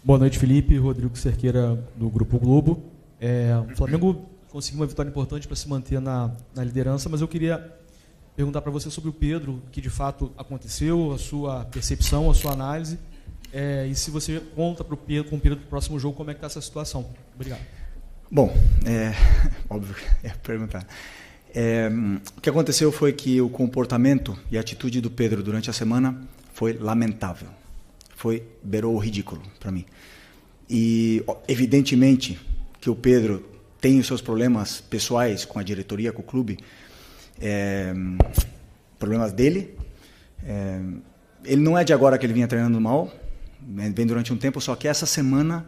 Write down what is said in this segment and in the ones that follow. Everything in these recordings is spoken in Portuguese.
Boa noite, Felipe. Rodrigo Cerqueira, do Grupo Globo. O Flamengo conseguiu uma vitória importante para se manter na liderança, mas eu queria perguntar para você sobre o Pedro, o que de fato aconteceu, a sua percepção, a sua análise, e se você conta com o Pedro do próximo jogo, como é que está essa situação. Obrigado. Bom, óbvio que ia perguntar. O que aconteceu foi que o comportamento e a atitude do Pedro durante a semana foi lamentável. Beirou o ridículo para mim. E, evidentemente, que o Pedro tem os seus problemas pessoais com a diretoria, com o clube, problemas dele. Ele não é de agora que ele vinha treinando mal, vem durante um tempo, só que essa semana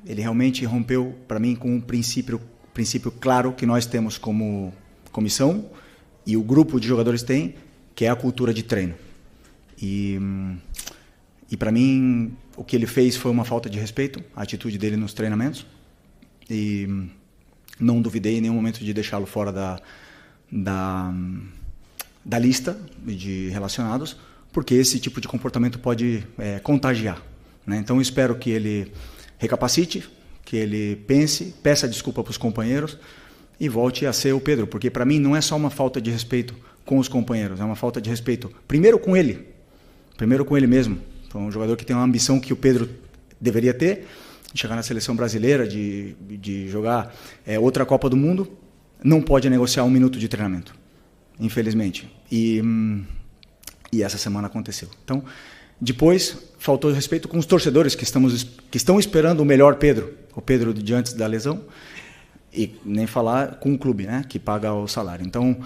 ele realmente rompeu, para mim, com um princípio claro que nós temos como comissão e o grupo de jogadores tem, que é a cultura de treino. E para mim, o que ele fez foi uma falta de respeito, a atitude dele nos treinamentos, e não duvidei em nenhum momento de deixá-lo fora da lista de relacionados, porque esse tipo de comportamento pode contagiar, né? Então eu espero que ele recapacite, que ele pense, peça desculpa para os companheiros e volte a ser o Pedro, porque para mim não é só uma falta de respeito com os companheiros, é uma falta de respeito primeiro com ele mesmo. Então, um jogador que tem uma ambição que o Pedro deveria ter, de chegar na seleção brasileira, de jogar outra Copa do Mundo, não pode negociar 1 minuto de treinamento, infelizmente. E essa semana aconteceu. Então, depois, faltou respeito com os torcedores que estão esperando o melhor Pedro, o Pedro de antes da lesão, e nem falar com o clube, né, que paga o salário. Então,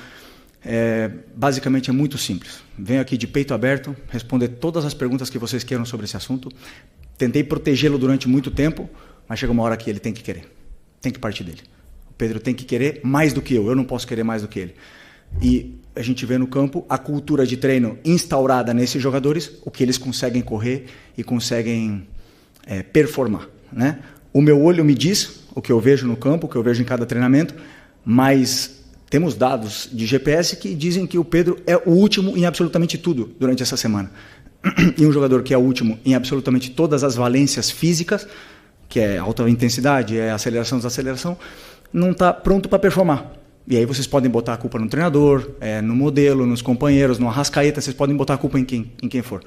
basicamente é muito simples. Venho aqui de peito aberto, responder todas as perguntas que vocês queiram sobre esse assunto. Tentei protegê-lo durante muito tempo, mas chega uma hora que ele tem que querer. Tem que partir dele. O Pedro tem que querer mais do que eu não posso querer mais do que ele. E a gente vê no campo a cultura de treino instaurada nesses jogadores, o que eles conseguem correr e conseguem performar, né? O meu olho me diz o que eu vejo no campo, o que eu vejo em cada treinamento, mas temos dados de GPS que dizem que o Pedro é o último em absolutamente tudo durante essa semana. E um jogador que é o último em absolutamente todas as valências físicas, que é alta intensidade, é aceleração, desaceleração, não está pronto para performar. E aí vocês podem botar a culpa no treinador, no modelo, nos companheiros, no Arrascaeta, vocês podem botar a culpa em quem for.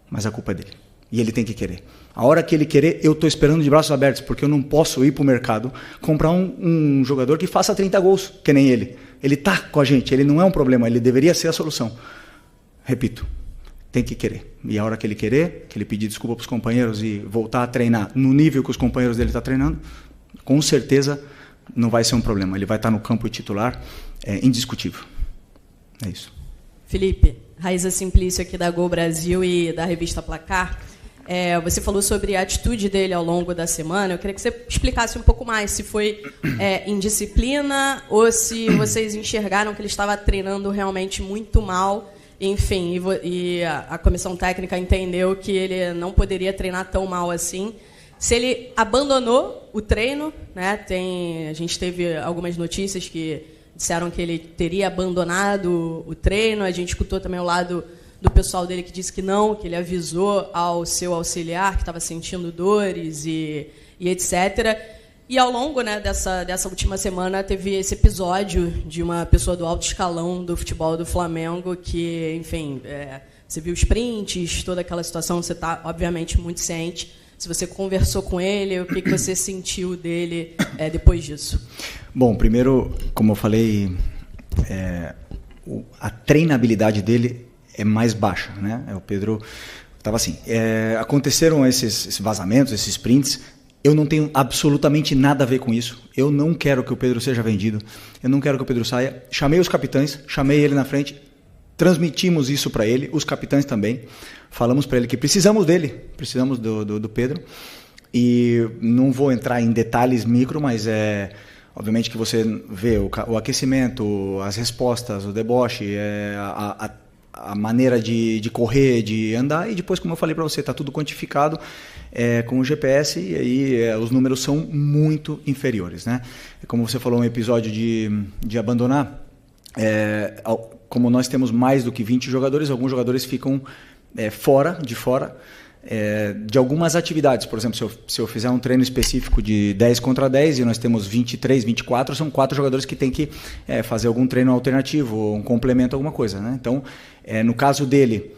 Mas a culpa é dele. E ele tem que querer. A hora que ele querer, eu estou esperando de braços abertos, porque eu não posso ir para o mercado comprar um jogador que faça 30 gols, que nem ele. Ele está com a gente, ele não é um problema, ele deveria ser a solução. Repito, tem que querer. E a hora que ele querer, que ele pedir desculpa para os companheiros e voltar a treinar no nível que os companheiros dele estão treinando, com certeza não vai ser um problema. Ele vai estar no campo titular, indiscutível. É isso. Felipe, Raíza Simplício aqui da Gol Brasil e da revista Placar. Você falou sobre a atitude dele ao longo da semana. Eu queria que você explicasse um pouco mais se foi indisciplina ou se vocês enxergaram que ele estava treinando realmente muito mal. Enfim, e a comissão técnica entendeu que ele não poderia treinar tão mal assim. Se ele abandonou o treino, né? A gente teve algumas notícias que disseram que ele teria abandonado o treino. A gente escutou também o lado do pessoal dele que disse que não, que ele avisou ao seu auxiliar que estava sentindo dores e etc. E ao longo, né, dessa última semana teve esse episódio de uma pessoa do alto escalão do futebol do Flamengo que, enfim, você viu os prints, toda aquela situação, você está, obviamente, muito ciente. Se você conversou com ele, o que você sentiu dele depois disso? Bom, primeiro, como eu falei, a treinabilidade dele é mais baixa, né? O Pedro estava assim. Aconteceram esses vazamentos, esses prints. Eu não tenho absolutamente nada a ver com isso. Eu não quero que o Pedro seja vendido. Eu não quero que o Pedro saia. Chamei os capitães, chamei ele na frente, transmitimos isso para ele, os capitães também. Falamos para ele que precisamos dele, precisamos do Pedro. E não vou entrar em detalhes micro, mas obviamente que você vê o aquecimento, as respostas, o deboche, a maneira de correr, de andar, e depois, como eu falei para você, está tudo quantificado com o GPS, e aí os números são muito inferiores, né? Como você falou, um episódio de abandonar, como nós temos mais do que 20 jogadores, alguns jogadores ficam fora, de algumas atividades. Por exemplo, se eu fizer um treino específico de 10 contra 10 e nós temos 23, 24, são 4 jogadores que têm que fazer algum treino alternativo, um complemento, alguma coisa, né? Então, no caso dele,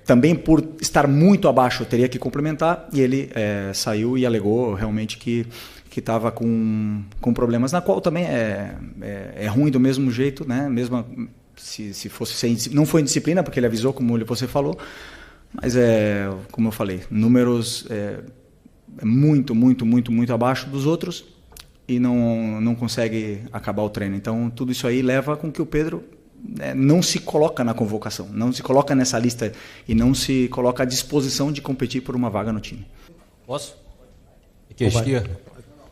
também por estar muito abaixo, eu teria que complementar, e ele saiu e alegou realmente que estava com problemas, na qual também é ruim do mesmo jeito, né? Mesmo se fosse não foi indisciplina, porque ele avisou, como você falou, mas como eu falei, números muito, muito, muito, muito abaixo dos outros e não consegue acabar o treino. Então, tudo isso aí leva com que o Pedro não se coloca na convocação, não se coloca nessa lista e não se coloca à disposição de competir por uma vaga no time. Posso? Aqui à esquerda.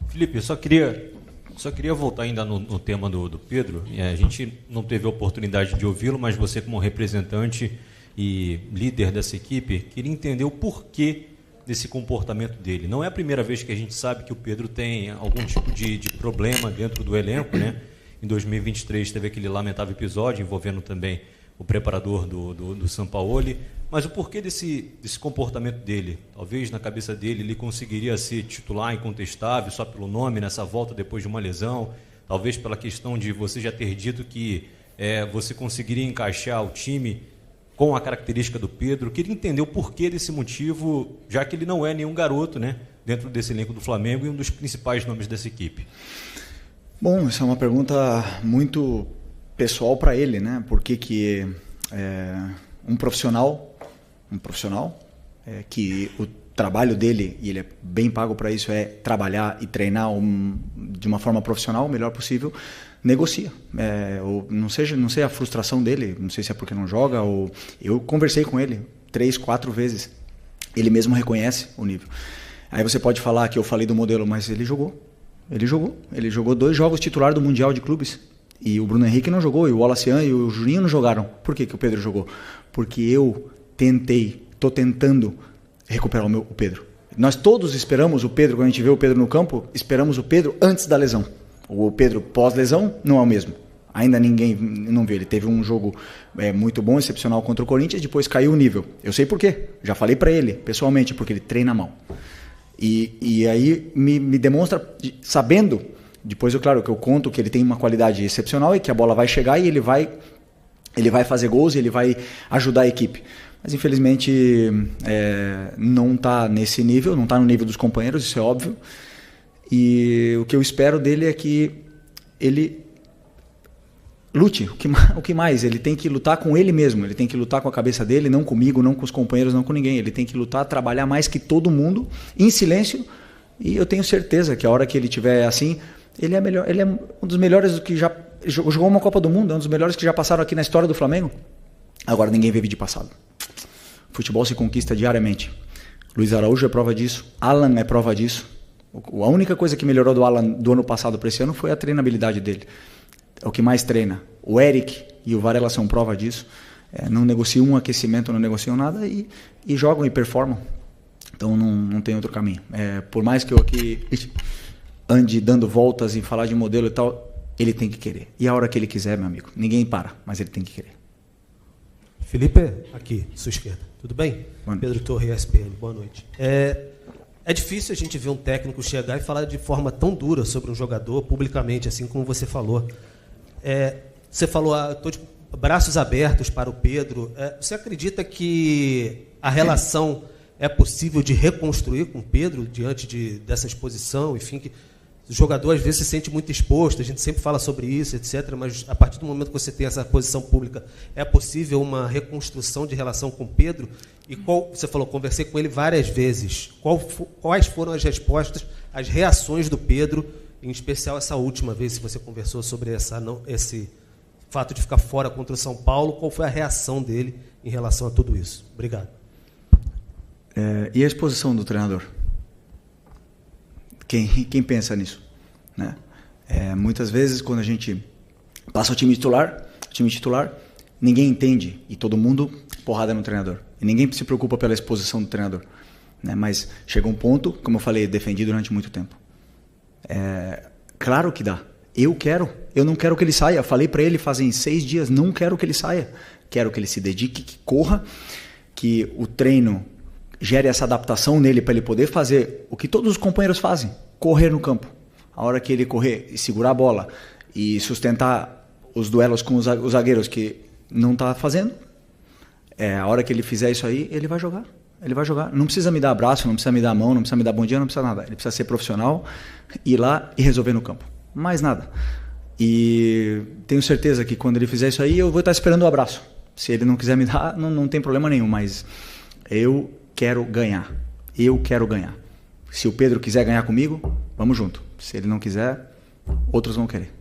Felipe, eu só queria voltar ainda no tema do Pedro. A gente não teve a oportunidade de ouvi-lo, mas você, como representante e líder dessa equipe, queria entender o porquê desse comportamento dele. Não é a primeira vez que a gente sabe que o Pedro tem algum tipo de problema dentro do elenco, né? Em 2023 teve aquele lamentável episódio envolvendo também o preparador do Sampaoli. Mas o porquê desse comportamento dele? Talvez na cabeça dele ele conseguiria ser titular incontestável só pelo nome nessa volta depois de uma lesão. Talvez pela questão de você já ter dito que você conseguiria encaixar o time com a característica do Pedro. Queria entender o porquê desse motivo, já que ele não é nenhum garoto, né, dentro desse elenco do Flamengo e um dos principais nomes dessa equipe. Bom, essa é uma pergunta muito pessoal para ele, né? Por que um profissional que o trabalho dele, e ele é bem pago para isso, é trabalhar e treinar de uma forma profissional o melhor possível, negocia. Não sei a frustração dele, não sei se é porque não joga, ou eu conversei com ele 3, 4 vezes, ele mesmo reconhece o nível. Aí você pode falar que eu falei do modelo, mas ele jogou 2 jogos titular do Mundial de Clubes, e o Bruno Henrique não jogou, e o Wallacian e o Juninho não jogaram. Por que o Pedro jogou? Porque eu estou tentando recuperar o Pedro. Nós todos esperamos o Pedro, quando a gente vê o Pedro no campo, esperamos o Pedro antes da lesão. O Pedro pós-lesão não é o mesmo. Ainda ninguém não viu. Ele teve um jogo muito bom, excepcional contra o Corinthians, depois caiu o nível. Eu sei por quê. Já falei para ele, pessoalmente, porque ele treina mal. E aí me demonstra, sabendo, depois claro que eu conto que ele tem uma qualidade excepcional e que a bola vai chegar e ele vai fazer gols e ele vai ajudar a equipe. Mas infelizmente não está nesse nível, não está no nível dos companheiros, isso é óbvio. E o que eu espero dele é que ele lute. O que mais? Ele tem que lutar com ele mesmo, ele tem que lutar com a cabeça dele, não comigo, não com os companheiros, não com ninguém. Ele tem que lutar, trabalhar mais que todo mundo, em silêncio. E eu tenho certeza que a hora que ele estiver assim, ele é melhor. Ele é um dos melhores que já jogou uma Copa do Mundo, é um dos melhores que já passaram aqui na história do Flamengo. Agora ninguém vive de passado. Futebol se conquista diariamente. Luiz Araújo é prova disso, Alan é prova disso. A única coisa que melhorou do Alan do ano passado para esse ano foi a treinabilidade dele. É o que mais treina. O Eric e o Varela são prova disso. Não negociam um aquecimento, não negociam nada e jogam e performam. Então não tem outro caminho. Por mais que eu aqui ande dando voltas e falar de modelo e tal, ele tem que querer. E a hora que ele quiser, meu amigo, ninguém para, mas ele tem que querer. Felipe, aqui, sua esquerda. Tudo bem? Pedro Torre, ESPN. Boa noite. É difícil a gente ver um técnico chegar e falar de forma tão dura sobre um jogador publicamente, assim como você falou. Você falou, estou de braços abertos para o Pedro. Você acredita que a relação é possível de reconstruir com o Pedro diante dessa exposição? Enfim, que o jogador às vezes se sente muito exposto, a gente sempre fala sobre isso, etc. Mas a partir do momento que você tem essa posição pública, é possível uma reconstrução de relação com o Pedro? E você falou, conversei com ele várias vezes. Quais foram as respostas, as reações do Pedro, em especial essa última vez que você conversou sobre esse fato de ficar fora contra o São Paulo? Qual foi a reação dele em relação a tudo isso? Obrigado. E a exposição do treinador? Quem pensa nisso? Né? Muitas vezes, quando a gente passa o time titular, ninguém entende e todo mundo porrada no treinador. E ninguém se preocupa pela exposição do treinador. Né? Mas chega um ponto, como eu falei, defendi durante muito tempo. Claro que dá. Eu não quero que ele saia. Falei para ele fazem 6 dias, não quero que ele saia. Quero que ele se dedique, que corra, que o treino gere essa adaptação nele para ele poder fazer o que todos os companheiros fazem, correr no campo. A hora que ele correr e segurar a bola e sustentar os duelos com os zagueiros que não está fazendo, a hora que ele fizer isso aí, ele vai jogar. Ele vai jogar. Não precisa me dar abraço, não precisa me dar a mão, não precisa me dar bom dia, não precisa nada. Ele precisa ser profissional, ir lá e resolver no campo. Mais nada. E tenho certeza que quando ele fizer isso aí, eu vou estar esperando o abraço. Se ele não quiser me dar, não tem problema nenhum, mas eu quero ganhar. Eu quero ganhar. Se o Pedro quiser ganhar comigo, vamos junto. Se ele não quiser, outros vão querer.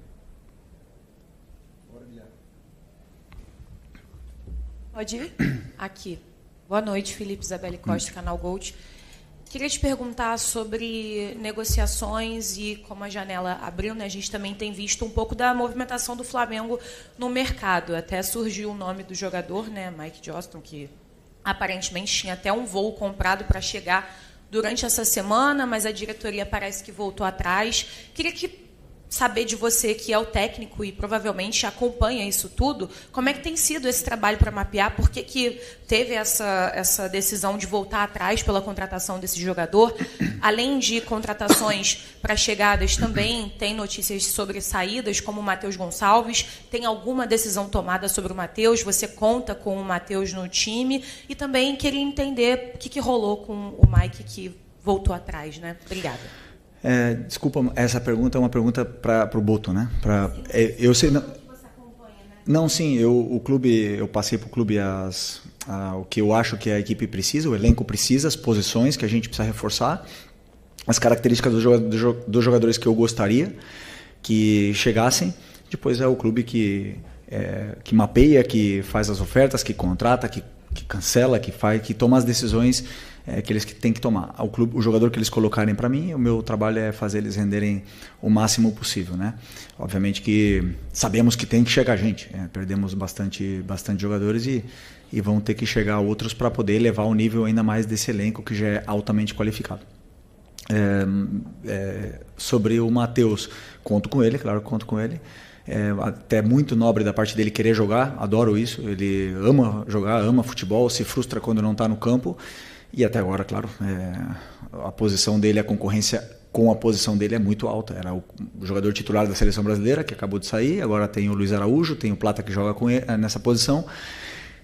Pode ir? Aqui. Boa noite, Felipe Isabelle Costa, Canal Gold. Queria te perguntar sobre negociações e como a janela abriu, né? A gente também tem visto um pouco da movimentação do Flamengo no mercado. Até surgiu o nome do jogador, né? Mike Johnston, que aparentemente tinha até um voo comprado para chegar durante essa semana, mas a diretoria parece que voltou atrás. Queria saber de você, que é o técnico e provavelmente acompanha isso tudo, como é que tem sido esse trabalho para mapear, por que teve essa decisão de voltar atrás pela contratação desse jogador? Além de contratações para chegadas, também tem notícias sobre saídas, como o Matheus Gonçalves. Tem alguma decisão tomada sobre o Matheus? Você conta com o Matheus no time? E também queria entender o que rolou com o Mike, que voltou atrás, né? Obrigada. Desculpa, essa pergunta é uma pergunta para o Boto, né? Eu sei, não, sim, eu passei para o clube o que eu acho que a equipe precisa, o elenco precisa, as posições que a gente precisa reforçar, as características dos jogadores que eu gostaria que chegassem. Depois é o clube que mapeia, que faz as ofertas, que contrata, que cancela, que toma as decisões que eles têm que tomar. O jogador que eles colocarem para mim, o meu trabalho é fazer eles renderem o máximo possível, né? Obviamente que sabemos que tem que chegar gente, perdemos bastante jogadores e vão ter que chegar outros para poder elevar o nível ainda mais desse elenco que já é altamente qualificado. Sobre o Matheus, conto com ele, claro que conto com ele. Até muito nobre da parte dele querer jogar, adoro isso. Ele ama jogar, ama futebol, se frustra quando não está no campo. E até agora, claro, a posição dele, a concorrência com a posição dele é muito alta. Era o jogador titular da seleção brasileira, que acabou de sair. Agora tem o Luiz Araújo, tem o Plata que joga com ele, nessa posição.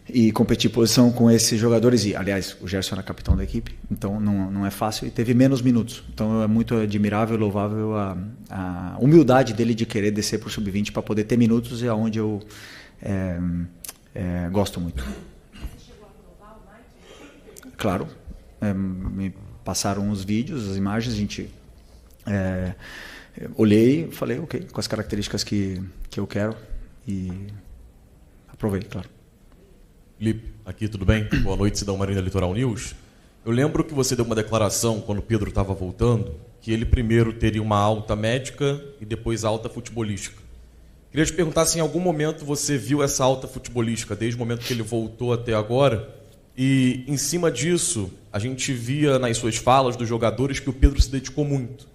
E competir posição com esses jogadores. E, aliás, o Gerson era capitão da equipe, então não é fácil. E teve menos minutos. Então é muito admirável e louvável a humildade dele de querer descer para o Sub-20 para poder ter minutos, e aonde eu gosto muito. Claro, me passaram os vídeos, as imagens, a gente olhei, falei, ok, com as características que eu quero, e aprovei, claro. Felipe, aqui tudo bem? Boa noite, Cidão Marina Litoral News. Eu lembro que você deu uma declaração quando o Pedro estava voltando, que ele primeiro teria uma alta médica e depois alta futebolística. Queria te perguntar se em algum momento você viu essa alta futebolística, desde o momento que ele voltou até agora. E, em cima disso, a gente via nas suas falas dos jogadores que o Pedro se dedicou muito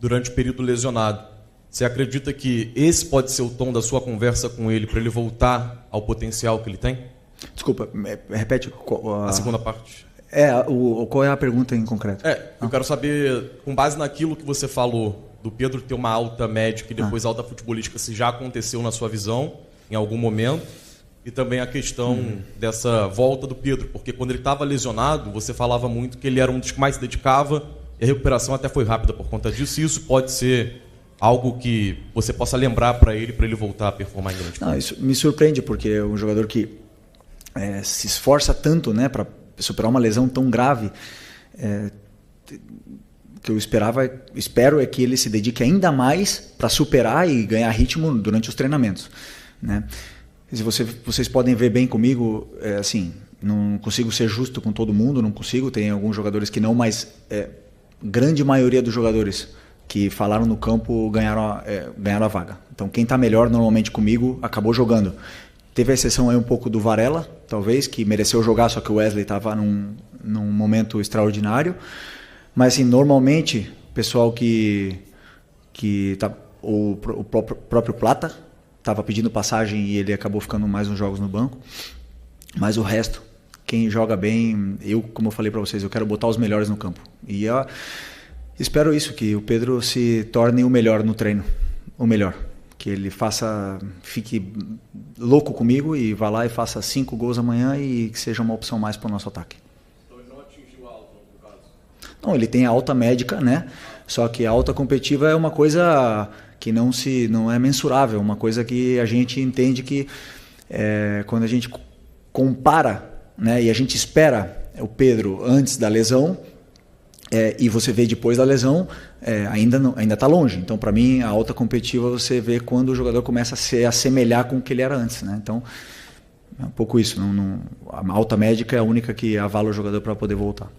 durante o período lesionado. Você acredita que esse pode ser o tom da sua conversa com ele para ele voltar ao potencial que ele tem? Desculpa, repete a segunda parte. Qual é a pergunta em concreto? Eu quero saber, com base naquilo que você falou, do Pedro ter uma alta médica e depois alta futebolística, se já aconteceu na sua visão, em algum momento. E também a questão dessa volta do Pedro, porque quando ele estava lesionado, você falava muito que ele era um dos que mais se dedicava, e a recuperação até foi rápida por conta disso. E isso pode ser algo que você possa lembrar para ele voltar a performar em grande campo? Isso me surpreende, porque é um jogador que se esforça tanto, né, para superar uma lesão tão grave. O que eu espero é que ele se dedique ainda mais para superar e ganhar ritmo durante os treinamentos, né? Se vocês podem ver bem comigo, assim, não consigo ser justo com todo mundo, não consigo. Tem alguns jogadores que não, mas grande maioria dos jogadores que falaram no campo ganharam a vaga. Então quem está melhor normalmente comigo acabou jogando. Teve a exceção aí um pouco do Varela, talvez, que mereceu jogar, só que o Wesley estava num momento extraordinário. Mas assim, normalmente, o pessoal o próprio Plata estava pedindo passagem e ele acabou ficando mais uns jogos no banco. Mas o resto, quem joga bem, como eu falei para vocês, eu quero botar os melhores no campo. E espero isso, que o Pedro se torne o melhor no treino, o melhor. Que ele fique louco comigo e vá lá e faça 5 gols amanhã e que seja uma opção mais para o nosso ataque. Então ele não atingiu a alta, no caso? Não, ele tem a alta médica, né? Só que a alta competitiva é uma coisa que não é mensurável, uma coisa que a gente entende que quando a gente compara, né, e a gente espera o Pedro antes da lesão, e você vê depois da lesão, ainda está longe. Então, para mim, a alta competitiva você vê quando o jogador começa a se assemelhar com o que ele era antes, né? Então, é um pouco isso. A alta médica é a única que avala o jogador para poder voltar.